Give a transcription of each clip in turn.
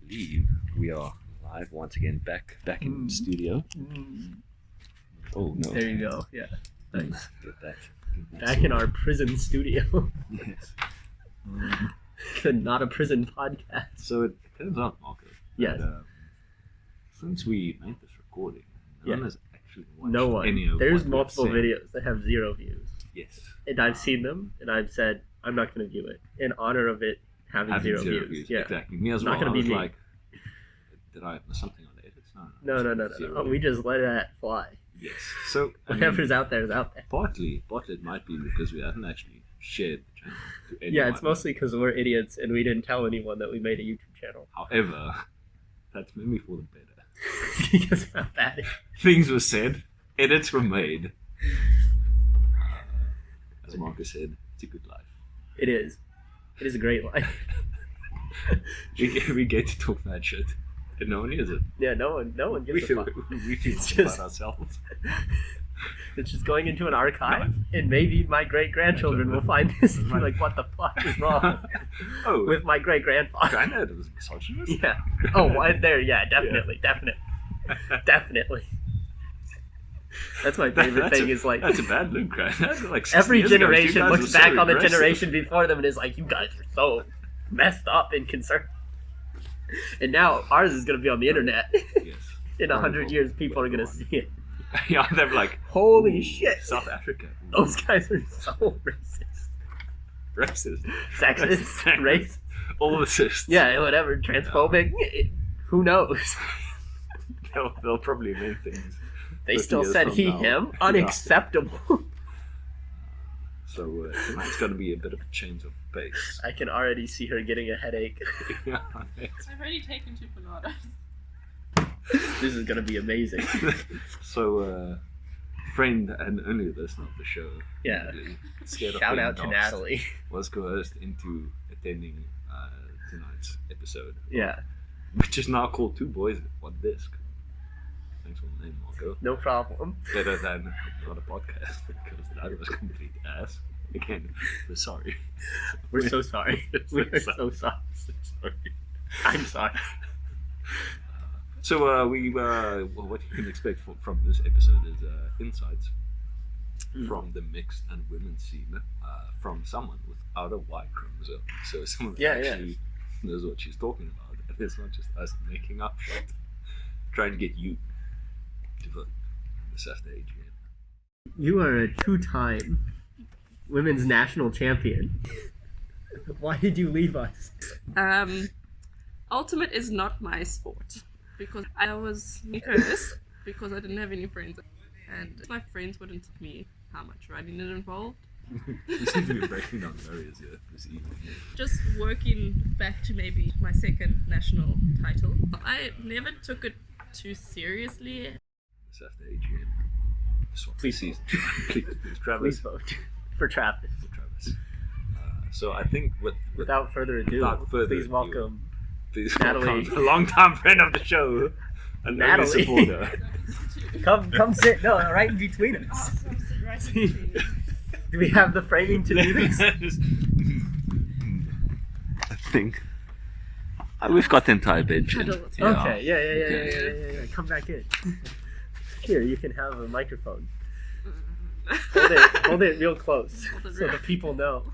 believe we are live once again, back in the studio. Oh no! There you go. Yeah, nice. Get that Back in our prison studio. Yes. Not a prison podcast. So it turns out, Marco. Yes. That, since we made this recording, no one has actually watched No one. any of There's what multiple we've said. videos that have 0 views, Yes. and I've seen them, and I've said I'm not going to view it in honor of it having 0 views. Yeah. Exactly. Me as Not well. gonna I be was me. like, did I miss something on the edits? No. Zero. We just let that fly. Yes. So I mean, Whatever's out there is out there. partly it might be because we haven't actually shared the channel to anyone. Yeah, it's mostly because we're idiots and we didn't tell anyone that we made a YouTube channel. However, that's maybe for the better. Because of how bad it is. Things were said, edits were made. As Marcus said, it's a good life. It is. It is a great life. We get to talk that shit. And no one hears it. Yeah, no one We gives a feel fuck. we feel It's good just- about ourselves. It's just going into an archive, and maybe my great-grandchildren will find this and be like, what the fuck is wrong Oh, with my great-grandfather? Granddad was a misogynist? Yeah. Oh, there, yeah, definitely. Definitely. That's my favorite thing is like, That's a bad look, Granddad. Like 60 every years ago, you generation guys looks were so back on the aggressive. generation before them and is like, you guys are so messed up and concerned. And now ours is going to be on the internet. Yes. In 100 years, people are going to see it. Yeah, they're like, Holy shit. South Africa. Those guys are so racist. Racist. Sexist. Racist. All racist. Yeah, whatever. Transphobic. Who knows? They'll probably mean things. They 50 still years said from he, now. him. Yeah. Unacceptable. So tonight's going to be a bit of a change of pace. I can already see her getting a headache. Yeah, I've already taken 2 bananas. This is going to be amazing. So, friend and only listener of the show, Yeah. Natalie, scared of Shout being out to doxxed, Natalie. was coerced into attending tonight's episode. Yeah. Which is now called Two Boys at One Disc. Thanks for the name, Marco. No problem. Better than not a podcast, because that was complete ass. Again, we're sorry. We're so sorry. We're so sorry. Sorry. I'm sorry. So what you can expect from this episode is insights from the mixed and women's scene from someone without a Y chromosome. So someone who actually knows what she's talking about, and it's not just us making up shit, trying to get you to vote in the Saturday AGM. You are a 2-time women's national champion. Why did you leave us? Ultimate is not my sport because I was cursed because I didn't have any friends, and my friends wouldn't tell me how much riding it involved. We seem to be breaking down barriers here this evening. Just working back to maybe my 2nd national title, I never took it too seriously. The Saturday AGM. Swap Please season. Please, Travis. Please vote for Travis. For Travis. So I think Without further ado, Without further please ado. welcome please Natalie. welcome a long-time friend of the show, and Natalie. supporter. Come sit. No, right in between us. Do we have the framing to do this? I think we've got the entire bench in. Cuddle. Okay, yeah. Come back in. Here, you can have a microphone. Hold it real close Hold it so real- the people know.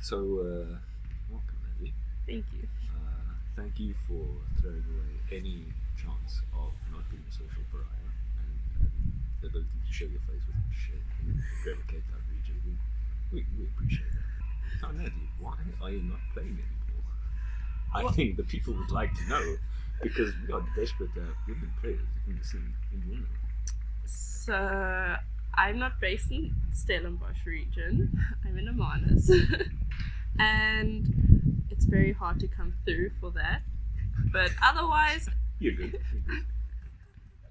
So, welcome, Natalie. Thank you. Thank you for throwing away any chance of not being a social pariah and the ability to show your face without shame in the Greater Cape Town region. We appreciate that. Now, Natalie, why are you not playing anymore? I think the people would like to know, because we are desperate to have women players in the scene in women. So I'm not based in Stellenbosch region. I'm in Amanus. And it's very hard to come through for that. But otherwise, You're good.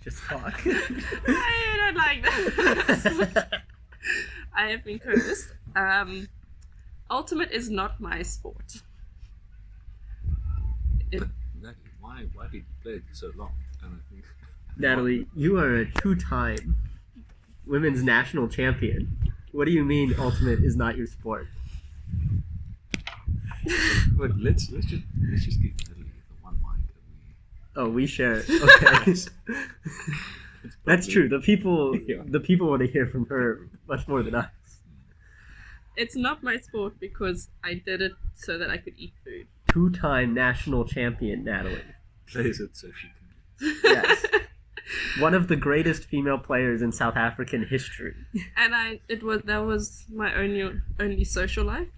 Just talk. I don't like that. I have been cursed. Ultimate is not my sport. But Natalie, why did you play it so long? And I think Natalie, you are a 2-time women's national champion. What do you mean ultimate is not your sport? But let's just give Natalie the one mic Oh, we share. Okay. It's That's probably- true. The people Yeah. want to hear from her much more than us. It's not my sport because I did it so that I could eat food. 2-time national champion Natalie. Plays it so she can. Yes. One of the greatest female players in South African history. And that was my only social life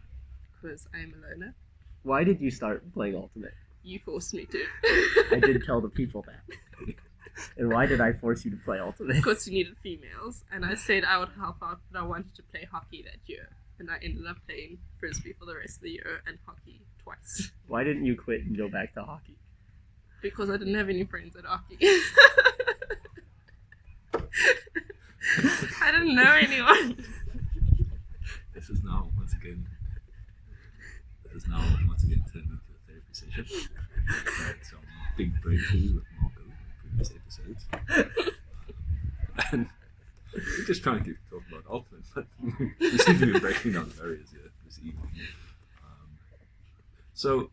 because I am a loner. Why did you start playing Ultimate? You forced me to. I did tell the people that. And why did I force you to play Ultimate? Because you needed females, and I said I would help out, but I wanted to play hockey that year, and I ended up playing frisbee for the rest of the year and hockey twice Why didn't you quit and go back to hockey? because I didn't have any friends at hockey. I didn't know anyone. This is now once again turned into a therapy session. We had some big breakthroughs with Marco in previous episodes. And we're just trying to talk about Ultimate, but we seem to be breaking down barriers here this evening. So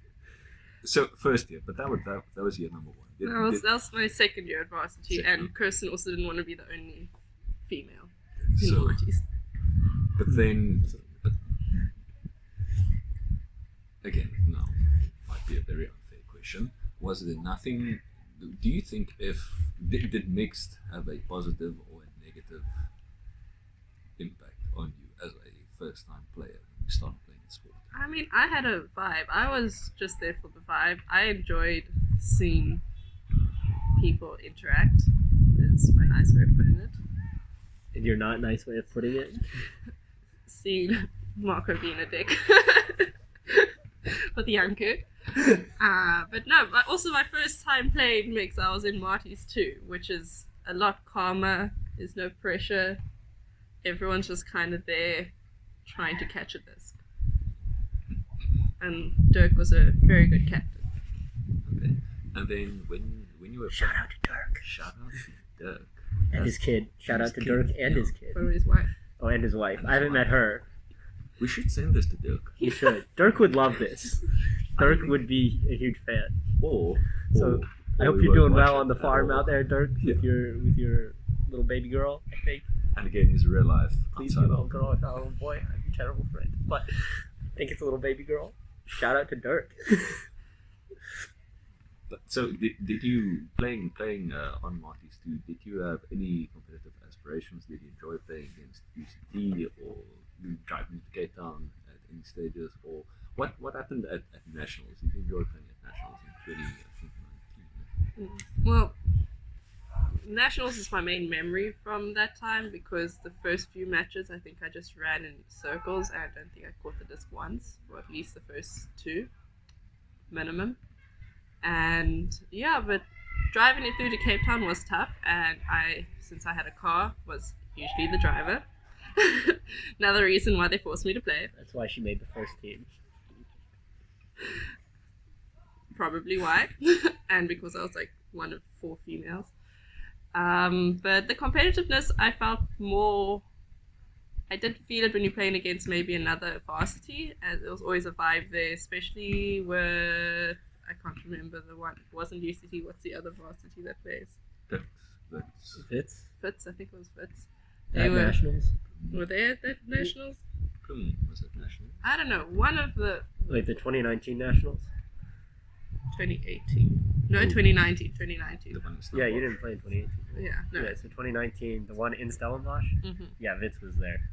first year, but that was year number one. That was my second year at varsity, Second. and Kirsten also didn't want to be the only female in So, Marties. but again, now might be a very unfair question. Was there nothing? Do you think did mixed have a positive or a negative impact on you as a first-time player when you started playing the sport? I mean, I had a vibe. I was just there for the vibe. I enjoyed seeing people interact, is my nice way of putting it. In your not nice way of putting it? Seeing Marco being a dick with the young kid. But no, also my first time playing mix, I was in Marty's too, which is a lot calmer. There's no pressure. Everyone's just kind of there trying to catch a disc. And Dirk was a very good captain. Okay. And then when you were Shout out to Dirk. shout out to Dirk And his kid. Shout out His to kid, Dirk and yeah. his kid. Or his wife. Oh, and his wife. I haven't met her. We should send this to Dirk. You should. Dirk would love this. Dirk would be a huge fan. Or So I hope we you're won't doing watch well it on the at farm all. out there, Dirk, Yeah. with your little baby girl, I think. And again, he's a real life. Please outside be a little of- girl. Oh boy, I'm a terrible friend. But I think it's a little baby girl. Shout out to Dirk. So did you playing on Marty's 2? Did you have any competitive aspirations? Did you enjoy playing against UCT or you driving to Cape Town at any stages? Or what happened at nationals? Did you enjoy playing at nationals in 2019? Well, Nationals is my main memory from that time because the first few matches I think I just ran in circles and I don't think I caught the disc once, or at least the first two minimum. And yeah, but driving it through to Cape Town was tough, and since I had a car, was usually the driver. Another reason why they forced me to play. That's why she made the first team. Probably why. And because I was like one of 4 females. But the competitiveness, I felt more. I did feel it when you're playing against maybe another varsity, and there was always a vibe there, especially with, I can't remember the one. It wasn't UCT. What's the other varsity that plays? That's Fitz? Fitz, I think it was Fitz. At Nationals? Were they at that nationals? was it national? I don't know. One of the Like the 2019 Nationals? 2018. No, Oh. 2019. The one that's not Yeah, you watched. didn't play in 2018. Yeah, no. Yeah, so 2019, the one in Stellenbosch? hmm Yeah, Vitz was there.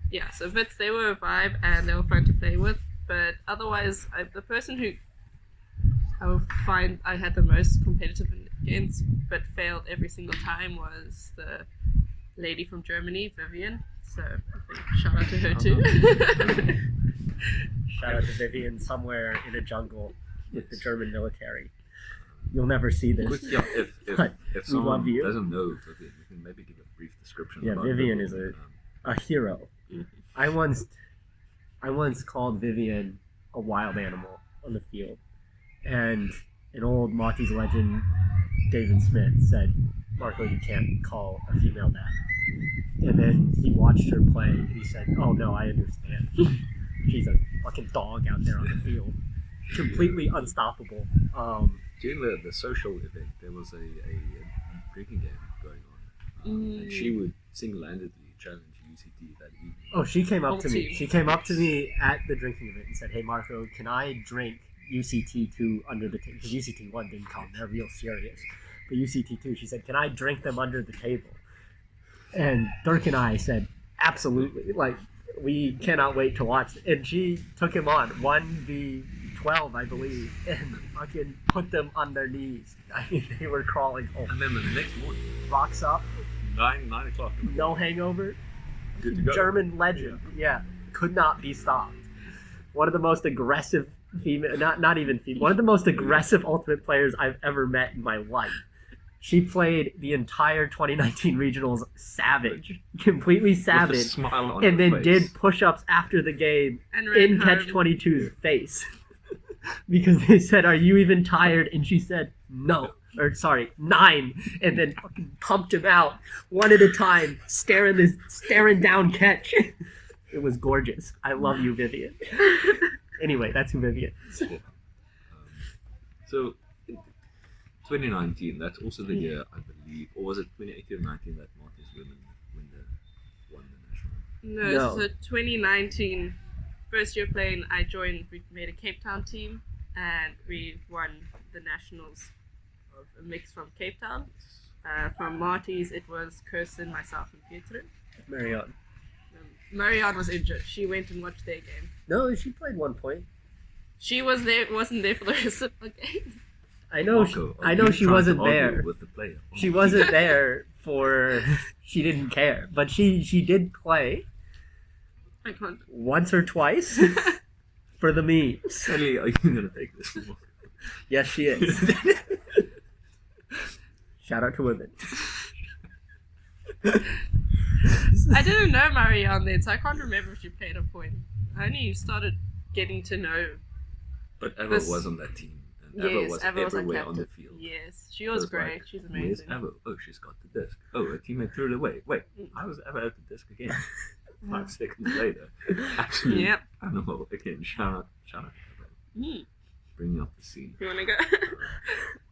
Yeah, so Fitz, they were a vibe and they were fun to play with. But otherwise, the person who I would find I had the most competitive against but failed every single time was the lady from Germany, Vivian. So I think shout out to her too. Shout out to Vivian somewhere in a jungle with the German military. You'll never see this. Quick, yeah, But if we love someone you. doesn't know Vivian, you can maybe give a brief description. Yeah, about Vivian is a hero. Mhm. I once called Vivian a wild animal on the field, and an old Monty's legend, David Smith, said, "Marco, you can't call a female that." And then he watched her play, and he said, "Oh no, I understand. She's a fucking dog out there on the field. completely unstoppable. During the social event, there was a drinking game going on, and she would single-handedly challenge UCT that evening. Oh, she came up Whole to me. team. She came up to me at the drinking event and said, "Hey, Marco, can I drink UCT2 under the table?" Because UCT1 didn't come. They're real serious. But UCT2, she said, "Can I drink them under the table?" And Dirk and I said, "Absolutely. Like, we cannot wait to watch." And she took him on 1v12, I believe, and fucking put them on their knees. I mean, they were crawling home. And then the next morning, Rocks up, 9 o'clock. In the no morning, hangover. good to go. German legend. Yeah. Could not be stopped. One of the most aggressive female, not even female, one of the most aggressive Ultimate players I've ever met in my life. She played the entire 2019 regionals savage, completely With a savage, smile on and her then face. did push-ups after the game And ran in home. Catch 22's face. Because they said, "Are you even tired?" And she said, "No." Or sorry, 9, and then fucking pumped him out one at a time, staring down Catch. It was gorgeous. I love you, Vivian. Anyway, that's who Vivian is. Cool. So, 2019, that's also the year, I believe, or was it 2018 or 19 that Maltese women won the national? No, No. so 2019, first year playing, I joined, we made a Cape Town team, and we won the nationals of a mix from Cape Town. From Marty's, it was Kirsten, myself, and Pietro. Marianne. Marianne was injured. She went and watched their game. No, she played 1 point. She wasn't there for the rest of the game. I know. Marco, I know you she trying to wasn't argue there. with the player. She wasn't there for. She didn't care, but she did play I can't. once or twice for the memes. Sally, are you gonna take this? Yes, she is. Shout out to women. I didn't know Marianne then, so I can't remember if she played a point. I only started getting to know. But Eva This- was on that team, and Eva Yes, was Eva was our everywhere on captain. the field. Yes, she was So it's great. like, She's Where's amazing. Eva? Oh, she's got the disc. Oh, her teammate threw it away. Wait, I was Eva at the disc again. 5 seconds later. Absolute Yep. animal again. Shout out to Eva. Mm. Bringing up the scene. You wanna go?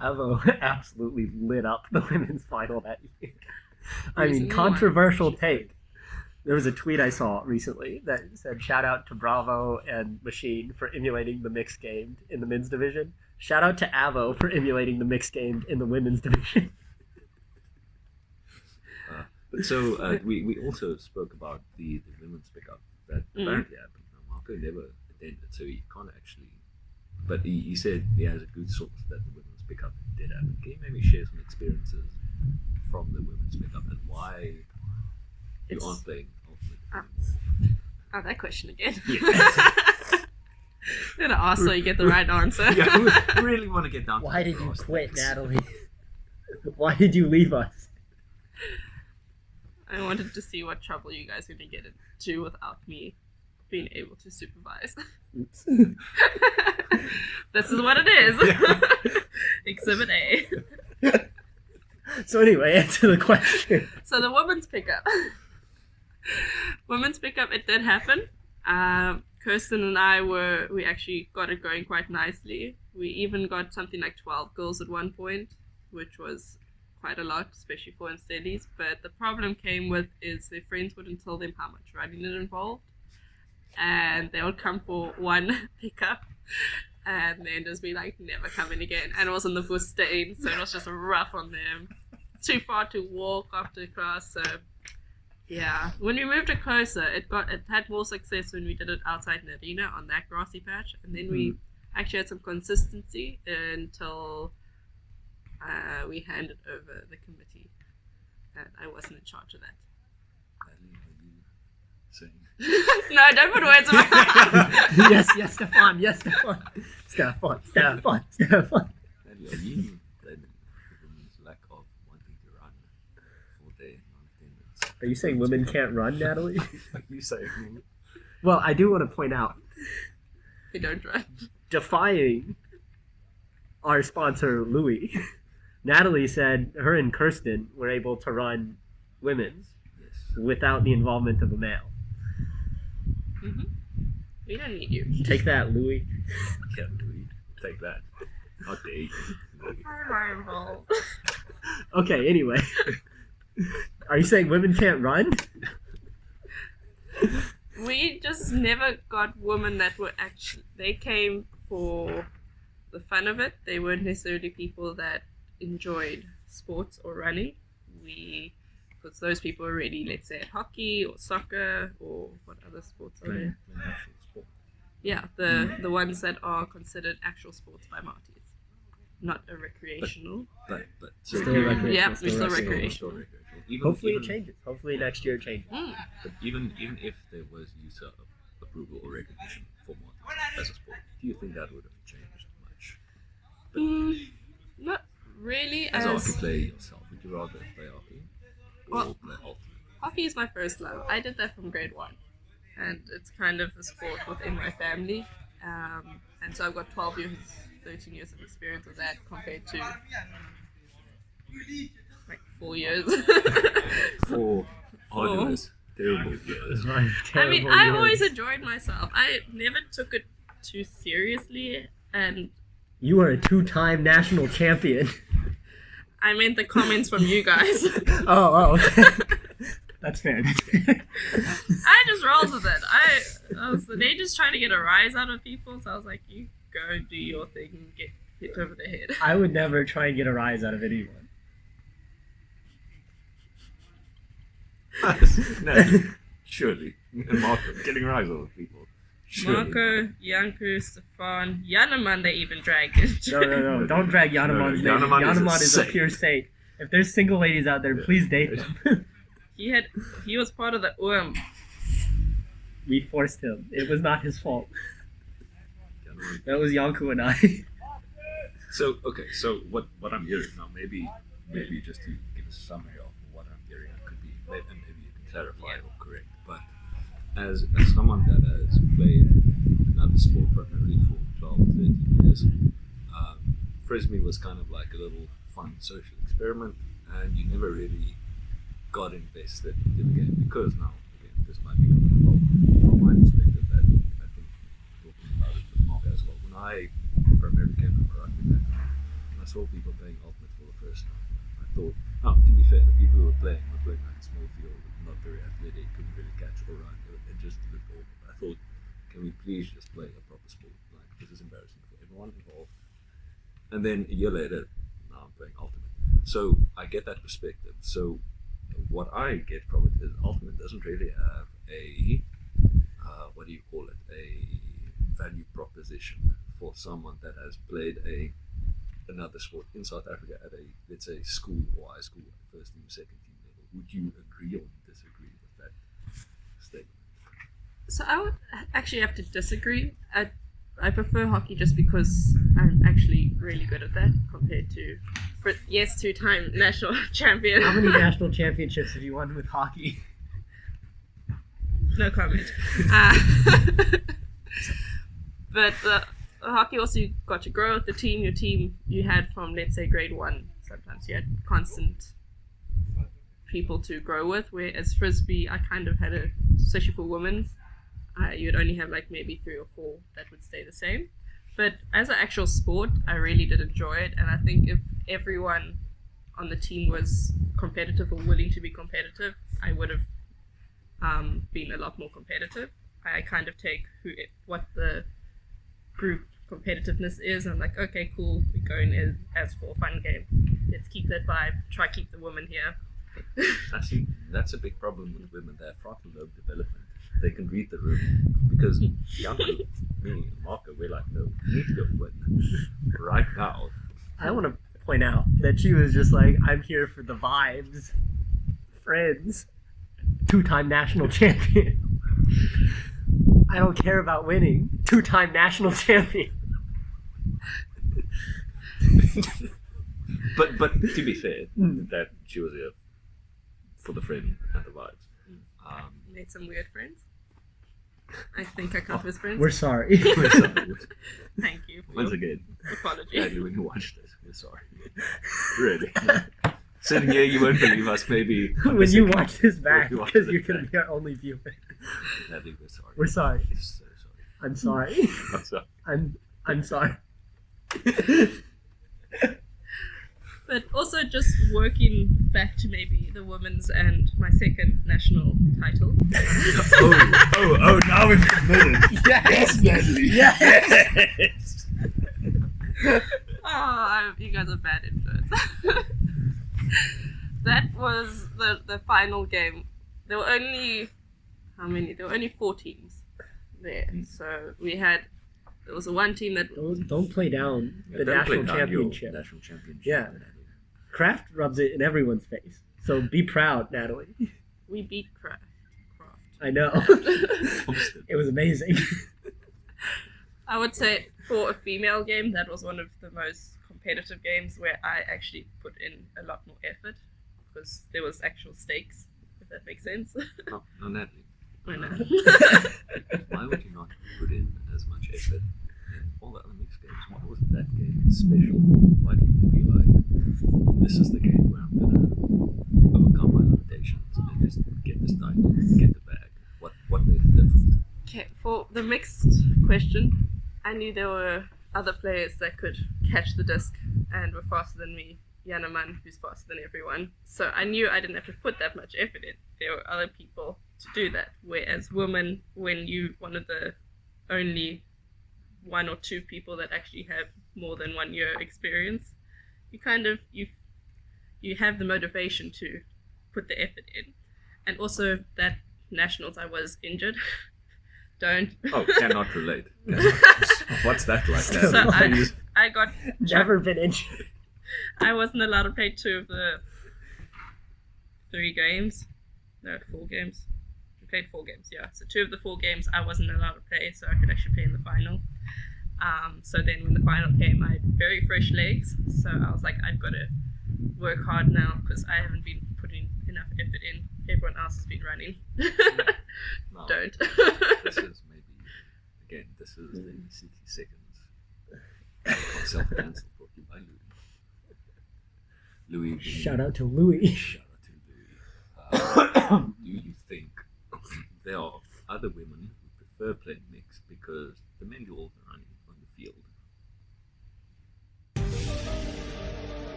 Avo absolutely lit up the women's final that year. I mean, Recently, controversial take. There was a tweet I saw recently that said, "Shout out to Bravo and Machine for emulating the mixed game in the men's division. Shout out to Avo for emulating the mixed game in the women's division." But so we also spoke about the women's pickup that apparently happened. Now, Marco never attended, so he can't actually. But he said he has a good source that the women's pickup did happen. Can you maybe share some experiences from the women's pickup and why you It's- aren't playing Ultimate? Oh, that question again. Yes. I'm gonna ask so you get the right answer. Yeah, we really want to get down. Why to did you brass quit, tacks. Natalie? Why did you leave us? I wanted to see what trouble you guys were gonna get into without me being able to supervise. Oops. This is what it is. Exhibit A. So anyway, answer the question. So the women's pickup. Women's pickup, it did happen. Kirsten and we actually got it going quite nicely. We even got something like 12 girls at one point, which was quite a lot, especially for Insteadies. But the problem came with is their friends wouldn't tell them how much running it involved. And they would come for one pickup and then just be like, never coming again. And it was on the Woestyn, so it was just rough on them. Too far to walk after class, so yeah. When we moved it closer, it had more success when we did it outside in arena on that grassy patch, and then we actually had some consistency until we handed over the committee, and I wasn't in charge of that. Natalie, are you saying? No, don't put words in my mouth. Yes, Stefan. Yes, Stefan. Stefan. Natalie, are you blaming the women's lack of wanting to run for their non-attendance? Are you saying women can't run, Natalie? Are you saying? Well, I do want to point out, They don't run. defying our sponsor, Louis, Natalie said her and Kirsten were able to run women's Yes. without the involvement of a male. Mm-hmm. We don't need you. Take that, Louis. Yeah, Louis, take that. How dare you? My involved. Okay, anyway. Are you saying women can't run? We just never got women that were actually. They came for the fun of it. They weren't necessarily people that enjoyed sports or running. Because those people are really, let's say, at hockey or soccer or what other sports are there? Playing actual sport. Yeah, the ones that are considered actual sports by Marty's, not a recreational. But Still recreational. Yeah, still we're still recreational. recreational. Hopefully it changes. Hopefully next year it changes. But even if there was user approval or recognition for Martin as a sport, do you think that would have changed much? Not really. As a hockey player yourself, would you rather play hockey or Well, play ultimate? Hockey is my first love. I did that from grade 1, and it's kind of a sport within my family. And so I've got 12 years, 13 years of experience with that compared to like 4 years. 4 arduous, terrible years. I mean, I always enjoyed myself. I never took it too seriously, and You are a 2-time national champion. I meant the comments from you guys. Oh, okay. That's fair. I just rolled with it. They just trying to get a rise out of people, so I was like, you go do your thing and get hit over the head. I would never try and get a rise out of anyone. No, surely. Marco, getting rise over people. Surely. Marco, Janku, Stefan, Yaneman, they even dragged it. No. Don't drag Yaneman's name. Yaneman is a pure saint. If there's single ladies out there, please date them. He was part of the We forced him. It was not his fault. That was Yanku and I. So what I'm hearing now, maybe just to give a summary of what I'm hearing, it could be, maybe you can clarify or correct, but as someone that has played another sport primarily for 12, 13 years, Frisbee was kind of like a little fun social experiment, and you never really got invested in the game because now, again, this might be coming from my perspective, that I think talking about it with Mark as well. When I primarily came from a rugby background, and I saw people playing ultimate for the first time, I thought, to be fair, the people who were playing like a small field, not very athletic, couldn't really catch or run, and just looked awful. I thought, can we please just play a proper sport? Like, this is embarrassing for everyone involved. And then a year later, now I'm playing ultimate. So I get that perspective. So what I get from it is ultimate doesn't really have a what do you call it, a value proposition for someone that has played another sport in South Africa at a, let's say, school or high school, first team, second team level. Would you agree or disagree with that statement? So I would actually have to disagree. I prefer hockey just because I'm actually really good at that compared to, yes, 2-time national champion. How many national championships have you won with hockey? No comment. But the hockey also, you got to grow with the team. Your team you had from, let's say, grade 1. Sometimes you had constant people to grow with. Whereas Frisbee, I kind of had especially for women, you'd only have like maybe 3 or 4 that would stay the same. But as an actual sport, I really did enjoy it, and I think if everyone on the team was competitive or willing to be competitive, I would have been a lot more competitive. I kind of take what the group competitiveness is, and I'm like, okay, cool, we're going as for a fun game. Let's keep that vibe, try to keep the women here. I see, that's a big problem with women, their frontal lobe development. They can read the room because Janku, me, and Marco, we're like, no, you need to go win right now. I want to point out that she was just like, I'm here for the vibes. Friends. 2-time national champion. I don't care about winning. 2-time national champion. But to be fair, that she was here for the friend and the vibes. Made some weird friends. I think I count as friends. We're sorry. Thank you. Once again, Apology. gladly when you watch this, we're sorry. Really. Sitting here, you won't believe us, maybe. When you watch this back, When you watch because this you're going to back. be our only viewer. Gladly, we're sorry. We're sorry. So sorry. I'm sorry. What's up? I'm sorry. But also just working back to maybe the women's and my second national title. Now we've committed. Yes, Natalie. Yes. You guys are bad influence. That was the final game. There were only how many? There were only 4 teams there. So there was one team that Don't play down the Don't play national down your championship. National championship. Yeah. Kraft rubs it in everyone's face. So be proud, Natalie. we beat Kraft. I know. Constant. It was amazing. I would say for a female game, that was one of the most competitive games where I actually put in a lot more effort because there was actual stakes, if that makes sense. No, Natalie. I know. Why would you not put in as much effort in all the other mixed games? Why was that game special? Why did you feel like this is the game where I'm gonna overcome my limitations and just get this title, get the bag? What made it different? Okay, for the mixed question, I knew there were other players that could catch the disc and were faster than me. Yanaman, who's faster than everyone. So I knew I didn't have to put that much effort in. There were other people to do that. Whereas women, when you one of the only 1 or 2 people that actually have more than 1 year experience, you kind of you have the motivation to put the effort in. And also that nationals I was injured. Don't. Oh, cannot relate. What's that like? So I got Never been injured. I wasn't allowed to play 2 of the 3 games. No, 4 games. We played 4 games, yeah. So 2 of the 4 games I wasn't allowed to play, so I could actually play in the final. So then when the final came, I had very fresh legs. So I was like, I've got to work hard now because I haven't been putting enough effort in. Everyone else has been running. No, Don't. This is maybe, again, this is the 60 seconds of self-cancel brought to you by Louis. Louis. Shout out to Louis. Shout out to Louis. Do you think there are other women who prefer playing mixed because the men do all